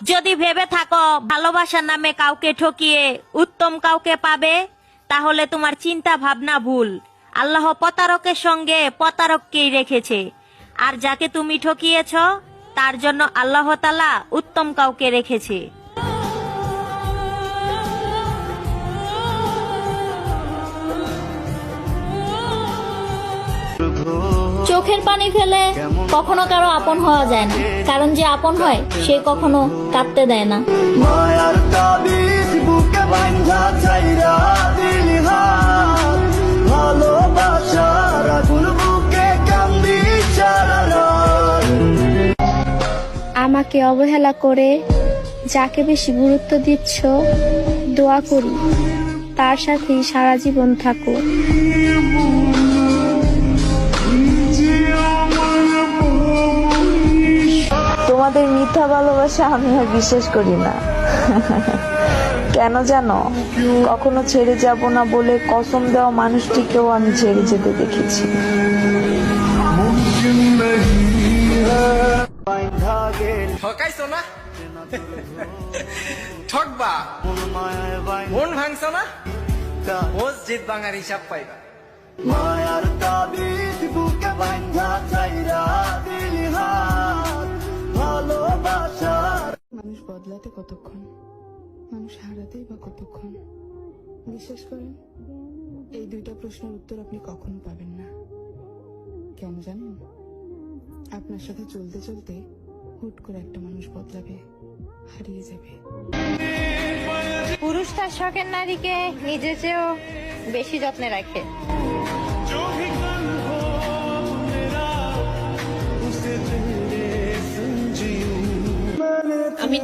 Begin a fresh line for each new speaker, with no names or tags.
যদি ভেবে থাকো ভালোবাসার নামে কাউকে ঠকিয়ে উত্তম কাউকে পাবে, তাহলে তোমার চিন্তা ভাবনা ভুল। আল্লাহ প্রতারকের সঙ্গে প্রতারককেই রেখেছে, আর যাকে তুমি ঠকিয়েছ তার জন্য আল্লাহ তাআলা উত্তম কাউকে রেখেছে।
চোখের পানি ফেলে কখনো কারো আপন হওয়া যায় না, কারণ যে আপন হয় সে কখনো কাঁদতে দেয় না।
মায়ার তাবিজ বুকে বাঁধা চাইরা দিলি হাত, ভালোবাসার আগুন বুকে কান্দি সারা রাত।
আমাকে অবহেলা করে যাকে বেশি গুরুত্ব দিচ্ছ, দোয়া করি তার সাথেই সারা জীবন থাকো।
তোমাদের মিথ্যা ভালোবাসা আমি আর বিশ্বাস করি না। কেন জানো, কখনো ছেড়ে যাব না বলে কসম দেওয়া মানুষটিকেও আমি ছেড়ে যেতে দেখেছি।
ঠকাইছো না, ঠকবা, মন ভাঙছো না, মসজিদ ভাঙার হিসাব পাইবা।
মায়ার তাবিজ বুকে বাঁধা চাইরা দিলি হাত, ভালোবাসার।
মানুষ বদলাতে কতক্ষণ, মানুষ হারাতেই বা কতক্ষণ? বিশ্বাস করেন, এই দুইটা প্রশ্নের উত্তর আপনি কখনো পাবেন না। কেন জানেন? আপনার সাথে চলতে চলতে হুট করে একটা মানুষ বদলাবে, হারিয়ে যাবে।
পুরুষ তার শখের নারীকে নিজের চেয়েও বেশি যত্নে রাখে।
আমি